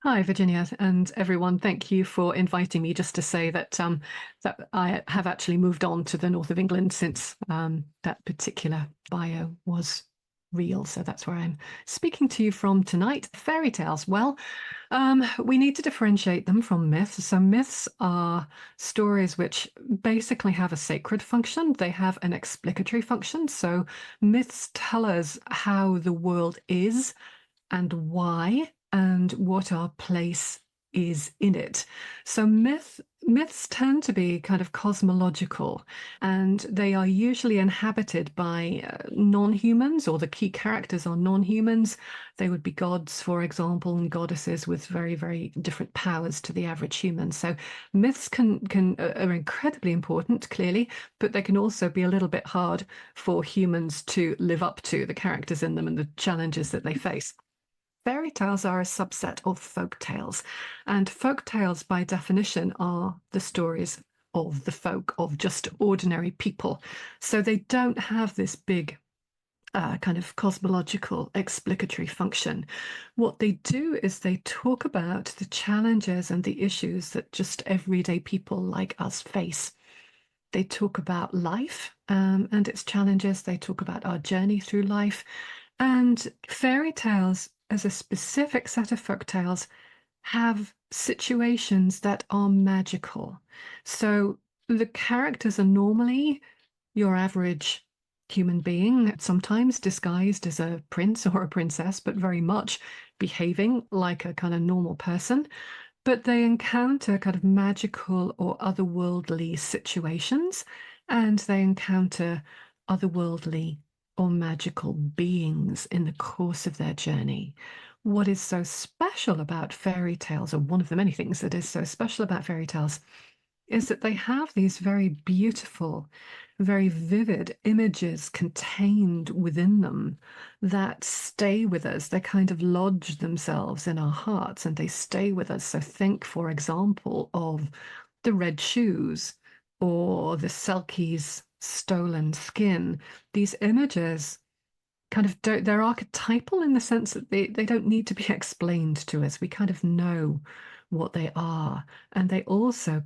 Hi, Virginia, and everyone. Thank you for inviting me. Just to say that I have actually moved on to the north of England since that particular bio was real. So that's where I'm speaking to you from tonight. Fairy tales. Well, we need to differentiate them from myths. So myths are stories which basically have a sacred function. They have an explicatory function. So myths tell us how the world is and why and what our place is in it. So myths tend to be kind of cosmological, and they are usually inhabited by non-humans, or the key characters are non-humans. They would be gods, for example, and goddesses with very, very different powers to the average human. So myths can are incredibly important, clearly, but they can also be a little bit hard for humans to live up to, the characters in them and the challenges that they face. Fairy tales are a subset of folk tales, and folk tales, by definition, are the stories of the folk, of just ordinary people. So they don't have this big kind of cosmological explicatory function. What they do is they talk about the challenges and the issues that just everyday people like us face. They talk about life and its challenges. They talk about our journey through life. And fairy tales, as a specific set of folk tales, have situations that are magical. So the characters are normally your average human being, sometimes disguised as a prince or a princess, but very much behaving like a kind of normal person. But they encounter kind of magical or otherworldly situations, and they encounter otherworldly or magical beings in the course of their journey. What is so special about fairy tales, or one of the many things that is so special about fairy tales, is that they have these very beautiful, very vivid images contained within them that stay with us. They kind of lodge themselves in our hearts and they stay with us. So think, for example, of the red shoes or the Selkie's stolen skin. These images kind of don't, they're archetypal in the sense that they don't need to be explained to us. We kind of know what they are. And they also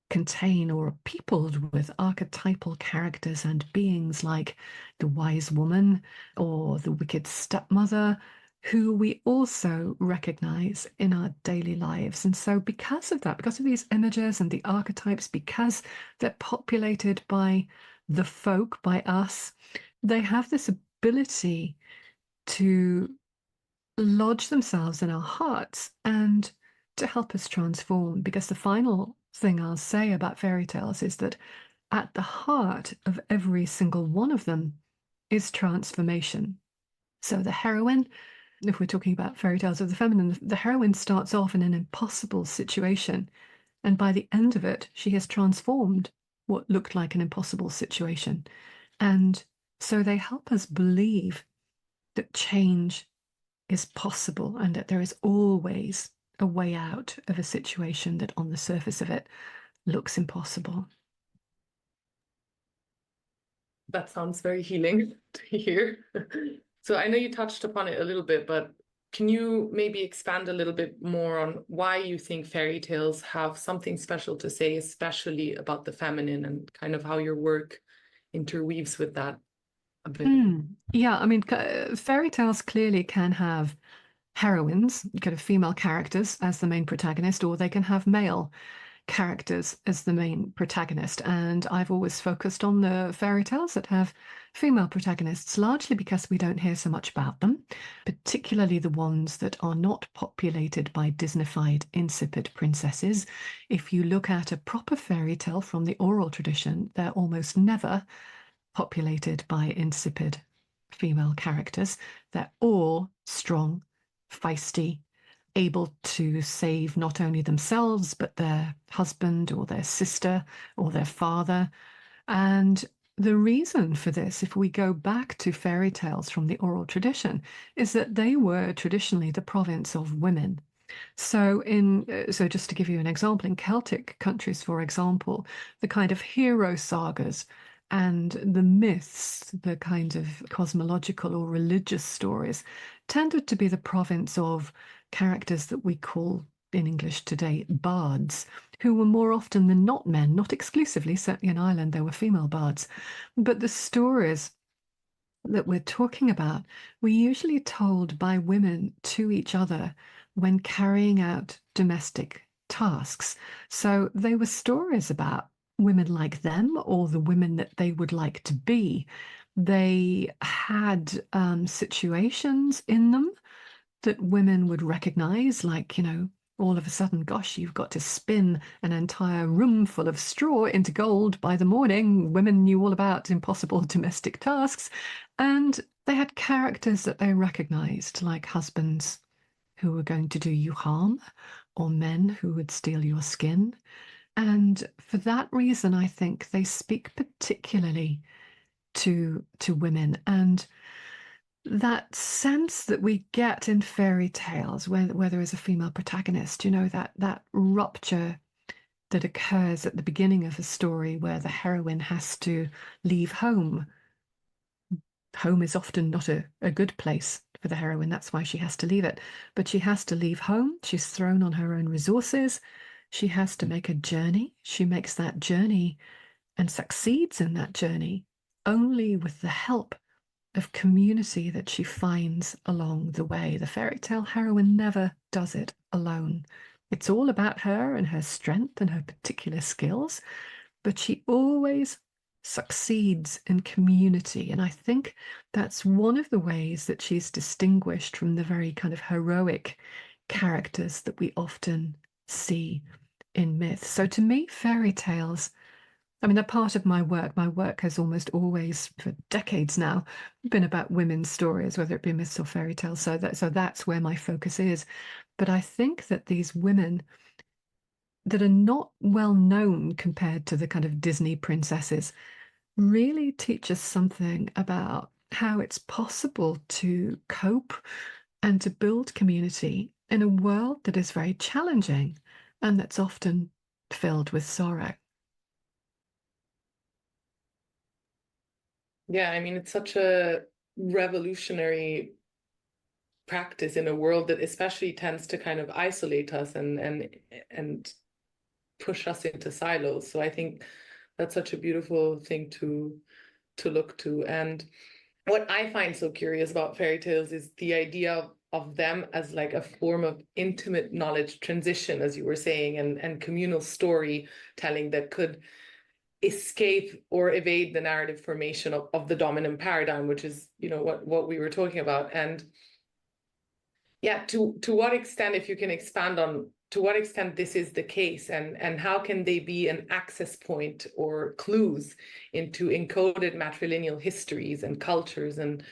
contain or are peopled with archetypal characters and beings like the wise woman or the wicked stepmother, who we also recognize in our daily lives. And so, because of that, because of these images and the archetypes, because they're populated by the folk, by us, they have this ability to lodge themselves in our hearts and to help us transform. Because the final thing I'll say about fairy tales is that at the heart of every single one of them is transformation. So the heroine, if we're talking about fairy tales of the feminine, the heroine starts off in an impossible situation. And by the end of it, she has transformed what looked like an impossible situation. And so they help us believe that change is possible and that there is always a way out of a situation that on the surface of it looks impossible. That sounds very healing to hear. So I know you touched upon it a little bit, but can you maybe expand a little bit more on why you think fairy tales have something special to say, especially about the feminine, and kind of how your work interweaves with that a bit? Yeah, I mean, fairy tales clearly can have heroines, kind of female characters as the main protagonist, or they can have male characters as the main protagonist. And I've always focused on the fairy tales that have female protagonists, largely because we don't hear so much about them, particularly the ones that are not populated by Disneyfied, insipid princesses. If you look at a proper fairy tale from the oral tradition, they're almost never populated by insipid female characters. They're all strong, feisty, able to save not only themselves, but their husband or their sister or their father. And the reason for this, if we go back to fairy tales from the oral tradition, is that they were traditionally the province of women. So just to give you an example, in Celtic countries, for example, the kind of hero sagas and the myths, the kind of cosmological or religious stories, tended to be the province of characters that we call in English today bards, who were more often than not men, not exclusively. Certainly in Ireland, there were female bards. But the stories that we're talking about were usually told by women to each other when carrying out domestic tasks. So they were stories about women like them or the women that they would like to be. They had situations in them that women would recognize, like, all of a sudden, gosh, you've got to spin an entire room full of straw into gold by the morning. Women knew all about impossible domestic tasks. And they had characters that they recognized, like husbands who were going to do you harm, or men who would steal your skin. And for that reason, I think they speak particularly to women. And that sense that we get in fairy tales where there is a female protagonist, that rupture that occurs at the beginning of a story where the heroine has to leave home. Home is often not a good place for the heroine. That's why she has to leave it. But she has to leave home. She's thrown on her own resources. She has to make a journey. She makes that journey and succeeds in that journey only with the help of community that she finds along the way. The fairy tale heroine never does it alone. It's all about her and her strength and her particular skills, but she always succeeds in community. And I think that's one of the ways that she's distinguished from the very kind of heroic characters that we often see in myth. So to me, fairy tales, I mean, they're part of my work. My work has almost always, for decades now, been about women's stories, whether it be myths or fairy tales. So that's where my focus is. But I think that these women that are not well known compared to the kind of Disney princesses really teach us something about how it's possible to cope and to build community in a world that is very challenging and that's often filled with sorrow. Yeah, I mean, it's such a revolutionary practice in a world that especially tends to kind of isolate us and push us into silos. So I think that's such a beautiful thing to look to. And what I find so curious about fairy tales is the idea of them as like a form of intimate knowledge transition, as you were saying, and communal storytelling that could escape or evade the narrative formation of the dominant paradigm, which is, what we were talking about. And yeah, to what extent, if you can expand on to what extent this is the case, and how can they be an access point or clues into encoded matrilineal histories and cultures, and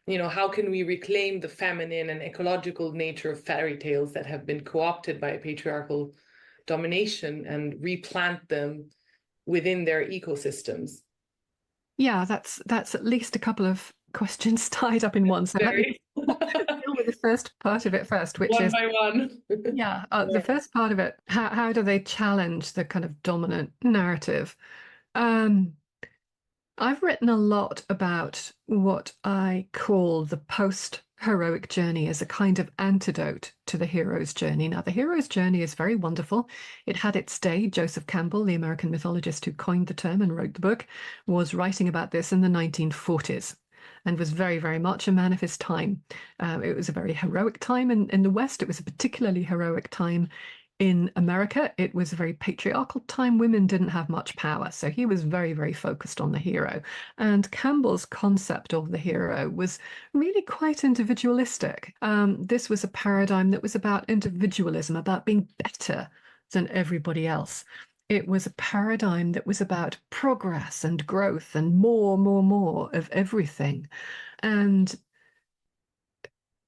how can we reclaim the feminine and ecological nature of fairy tales that have been co-opted by patriarchal domination and replant them within their ecosystems? Yeah, that's at least a couple of questions tied up in one. So let me deal with the first part of it first, which One is, by one. yeah, the first part of it, how do they challenge the kind of dominant narrative? Um, I've written a lot about what I call the post-heroic journey as a kind of antidote to the hero's journey. Now, the hero's journey is very wonderful. It had its day. Joseph Campbell, the American mythologist who coined the term and wrote the book, was writing about this in the 1940s and was very, very much a man of his time. It was a very heroic time in the West. It was a particularly heroic time in America. It was a very patriarchal time. Women didn't have much power. So he was very, very focused on the hero. And Campbell's concept of the hero was really quite individualistic. This was a paradigm that was about individualism, about being better than everybody else. It was a paradigm that was about progress and growth and more of everything. And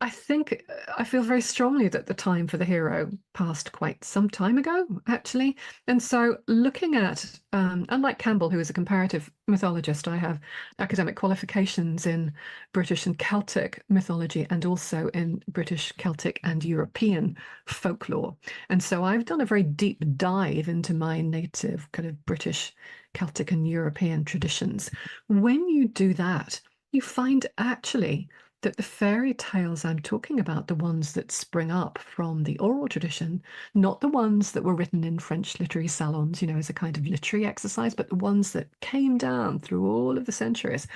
I think I feel very strongly that the time for the hero passed quite some time ago, actually. And so looking at, unlike Campbell, who is a comparative mythologist, I have academic qualifications in British and Celtic mythology and also in British, Celtic and European folklore. And so I've done a very deep dive into my native kind of British, Celtic and European traditions. When you do that, you find actually that the fairy tales I'm talking about, the ones that spring up from the oral tradition, not the ones that were written in French literary salons, as a kind of literary exercise, but the ones that came down through all of the centuries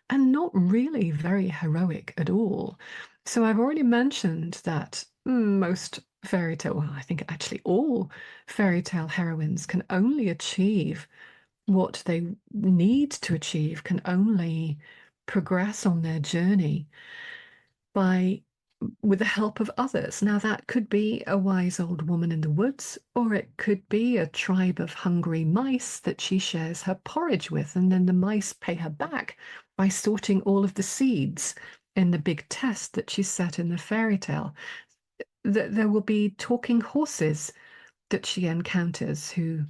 and not really very heroic at all. So I've already mentioned that most fairy tale, well, I think actually all fairy tale heroines can only achieve what they need to achieve, can only progress on their journey by with the help of others. Now, that could be a wise old woman in the woods, or it could be a tribe of hungry mice that she shares her porridge with, and then the mice pay her back by sorting all of the seeds in the big test that she set in the fairy tale. There will be talking horses that she encounters who,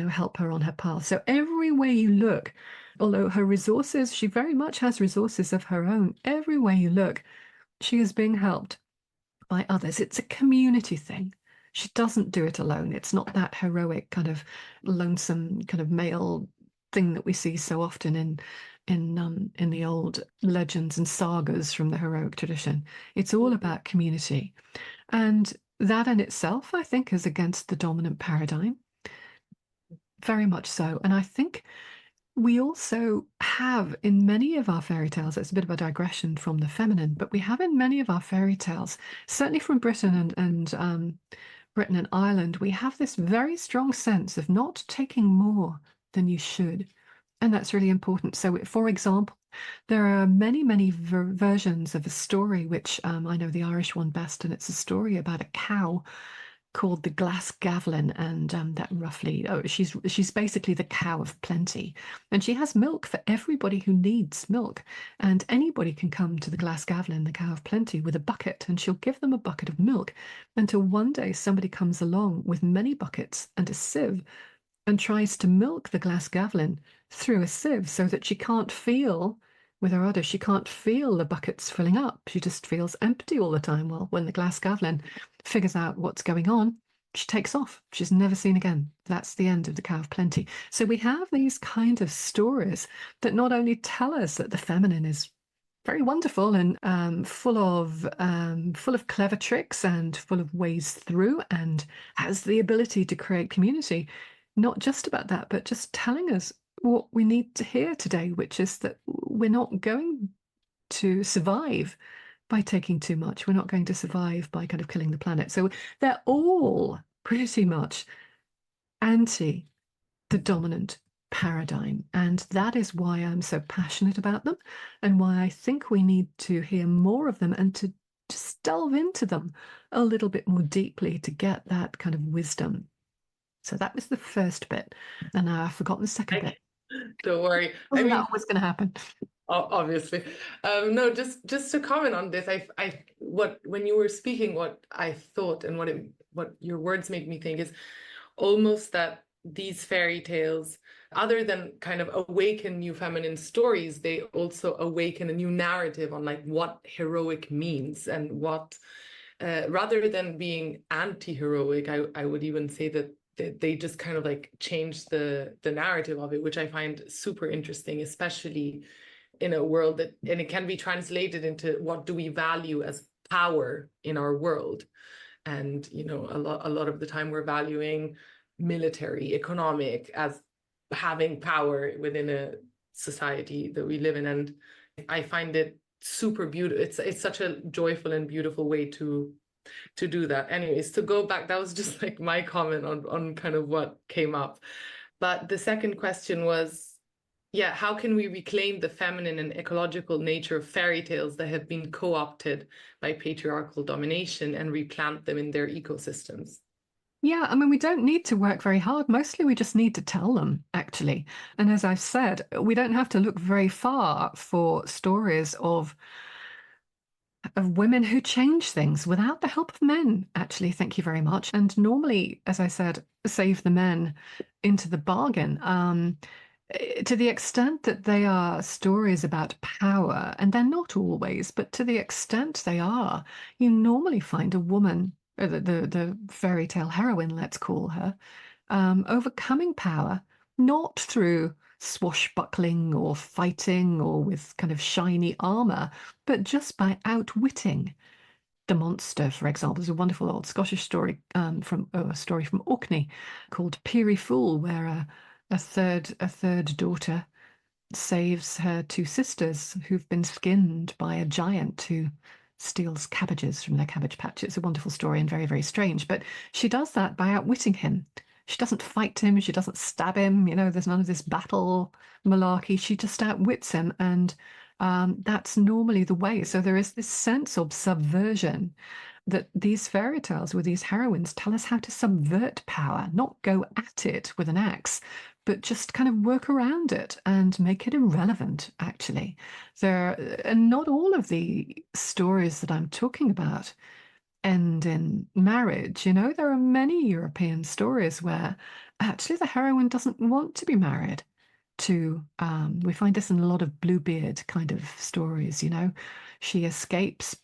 help her on her path. So everywhere you look, although her resources, she very much has resources of her own, everywhere you look, she is being helped by others. It's a community thing. She doesn't do it alone. It's not that heroic kind of lonesome kind of male thing that we see so often in the old legends and sagas from the heroic tradition. It's all about community. And that in itself, I think, is against the dominant paradigm. Very much so. And I think we also have in many of our fairy tales, it's a bit of a digression from the feminine, but we have in many of our fairy tales, certainly from Britain and Britain and Ireland, we have this very strong sense of not taking more than you should. And that's really important. So, for example, there are many, many versions of a story, which I know the Irish one best, and it's a story about a cow called the Glass Gavlin, and that roughly, she's basically the cow of plenty, and she has milk for everybody who needs milk, and anybody can come to the Glass Gavlin, the cow of plenty, with a bucket, and she'll give them a bucket of milk until one day somebody comes along with many buckets and a sieve and tries to milk the Glass Gavlin through a sieve so that she can't feel. With her udder, she can't feel the buckets filling up. She just feels empty all the time. Well, when the Glass Gavlin figures out what's going on, she takes off. She's never seen again. That's the end of the cow of plenty. So we have these kind of stories that not only tell us that the feminine is very wonderful and full of clever tricks and full of ways through and has the ability to create community. Not just about that, but just telling us what we need to hear today, which is that we're not going to survive by taking too much. We're not going to survive by kind of killing the planet. So they're all pretty much anti the dominant paradigm. And that is why I'm so passionate about them and why I think we need to hear more of them and to just delve into them a little bit more deeply to get that kind of wisdom. So that was the first bit. And now I've forgotten the second bit. Don't worry. Wasn't that always going to happen? Obviously. No, just to comment on this, when you were speaking, what I thought and what your words made me think is almost that these fairy tales, other than kind of awaken new feminine stories, they also awaken a new narrative on like what heroic means and what, rather than being anti-heroic, I would even say that they just kind of like change the narrative of it, which I find super interesting, especially in a world that, and it can be translated into what do we value as power in our world. And, a lot of the time we're valuing military, economic as having power within a society that we live in. And I find it super beautiful. It's such a joyful and beautiful way to do that. Anyways, to go back, that was just like my comment on kind of what came up. But the second question was, yeah, how can we reclaim the feminine and ecological nature of fairy tales that have been co-opted by patriarchal domination and replant them in their ecosystems? Yeah, I mean, we don't need to work very hard. Mostly we just need to tell them, actually. And as I've said, we don't have to look very far for stories of women who change things without the help of men, actually. Thank you very much. And normally, as I said, save the men into the bargain. To the extent that they are stories about power, and they're not always, but to the extent they are, you normally find a woman, the fairy tale heroine, let's call her, overcoming power, not through swashbuckling or fighting or with kind of shiny armor, but just by outwitting the monster. For example, there's a wonderful old Scottish story from a story from Orkney called Peerie Fool, where a third daughter saves her two sisters who've been skinned by a giant who steals cabbages from their cabbage patch. It's a wonderful story and very, very strange. But she does that by outwitting him. She doesn't fight him. She doesn't stab him. There's none of this battle malarkey. She just outwits him. And that's normally the way. So there is this sense of subversion that these fairy tales with these heroines tell us how to subvert power, not go at it with an axe, but just kind of work around it and make it irrelevant, actually. And not all of the stories that I'm talking about end in marriage. There are many European stories where actually the heroine doesn't want to be married to, we find this in a lot of Bluebeard kind of stories. She escapes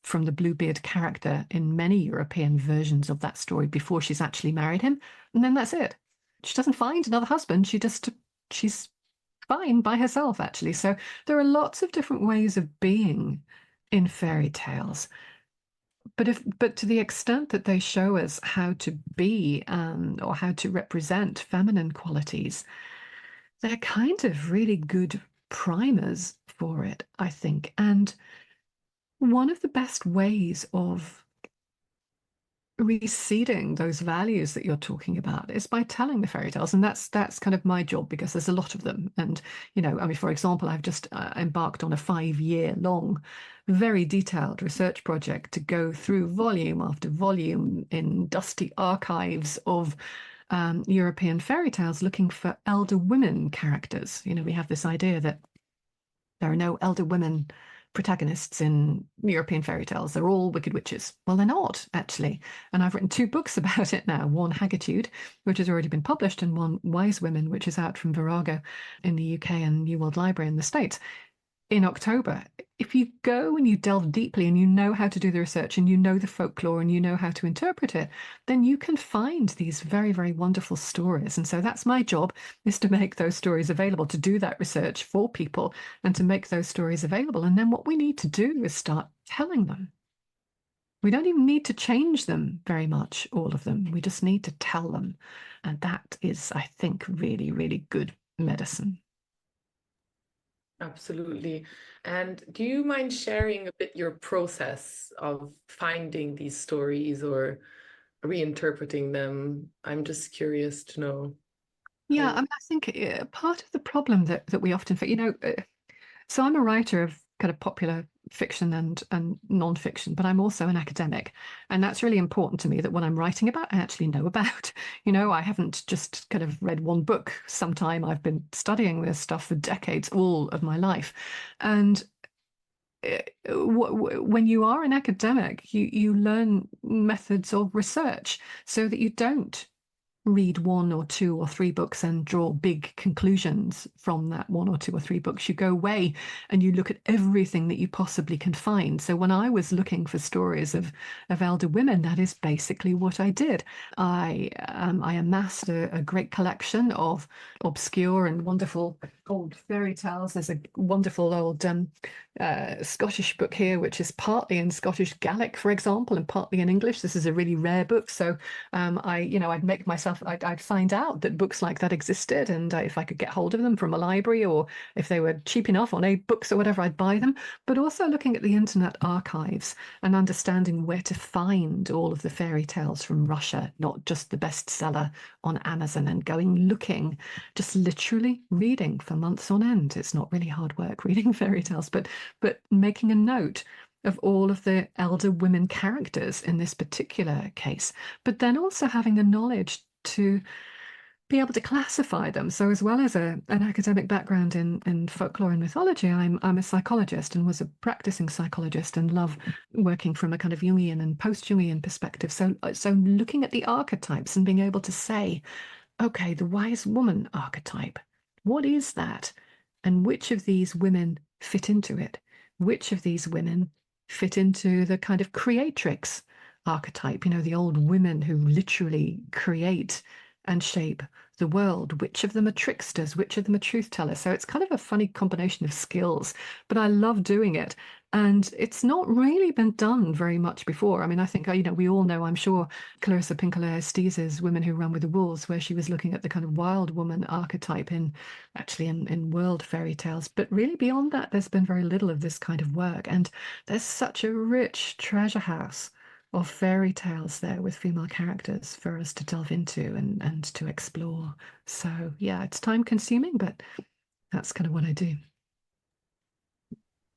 from the Bluebeard character in many European versions of that story before she's actually married him. And then that's it. She doesn't find another husband. She's fine by herself, actually. So there are lots of different ways of being in fairy tales. But to the extent that they show us how to be or how to represent feminine qualities, they're kind of really good primers for it, I think. And one of the best ways of reseeding those values that you're talking about is by telling the fairy tales, and that's kind of my job, because there's a lot of them. And I mean, for example, I've just embarked on a 5-year long, very detailed research project to go through volume after volume in dusty archives of European fairy tales, looking for elder women characters. We have this idea that there are no elder women protagonists in European fairy tales. They're all wicked witches. Well, they're not, actually. And I've written 2 books about it now. One, Haggitude, which has already been published, and one, Wise Women, which is out from Virago in the UK and New World Library in the States in October. If you go and you delve deeply and you know how to do the research and you know the folklore and you know how to interpret it, then you can find these very, very wonderful stories. And so that's my job, is to make those stories available, to do that research for people and to make those stories available. And then what we need to do is start telling them. We don't even need to change them very much, all of them. We just need to tell them. And that is, I think, really, really good medicine. Absolutely. And do you mind sharing a bit your process of finding these stories or reinterpreting them? I'm just curious to know. Yeah, how- I mean, I think part of the problem that we often, so I'm a writer of kind of popular fiction and non-fiction, but I'm also an academic. And that's really important to me, that what I'm writing about, I actually know about. I haven't just kind of read one book sometime. I've been studying this stuff for decades, all of my life. And when you are an academic, you learn methods of research so that you don't read 1 or 2 or 3 books and draw big conclusions from that 1 or 2 or 3 books. You go away and you look at everything that you possibly can find. So when I was looking for stories of elder women, that is basically what I did. I amassed a great collection of obscure and wonderful old fairy tales. There's a wonderful old Scottish book here, which is partly in Scottish Gaelic, for example, and partly in English. This is a really rare book. So I'd make myself, I'd find out that books like that existed, and if I could get hold of them from a library, or if they were cheap enough on books or whatever, I'd buy them. But also looking at the internet archives and understanding where to find all of the fairy tales from Russia, not just the bestseller on Amazon, and looking, just literally reading for months on end. It's not really hard work reading fairy tales, but making a note of all of the elder women characters in this particular case, but then also having the knowledge to be able to classify them. So as well as an academic background in folklore and mythology, I'm a psychologist and was a practicing psychologist, and love working from a kind of Jungian and post-Jungian perspective. So looking at the archetypes and being able to say, okay, the wise woman archetype, what is that? And which of these women fit into it? Which of these women fit into the kind of creatrix archetype, the old women who literally create and shape the world. Which of them are tricksters? Which of them are truth tellers? So it's kind of a funny combination of skills, but I love doing it. And it's not really been done very much before. I mean, I think, we all know, I'm sure, Clarissa Pinkola Estes's Women Who Run with the Wolves, where she was looking at the kind of wild woman archetype in world fairy tales. But really beyond that, there's been very little of this kind of work. And there's such a rich treasure house of fairy tales there with female characters for us to delve into and to explore. So yeah, it's time consuming, but that's kind of what I do.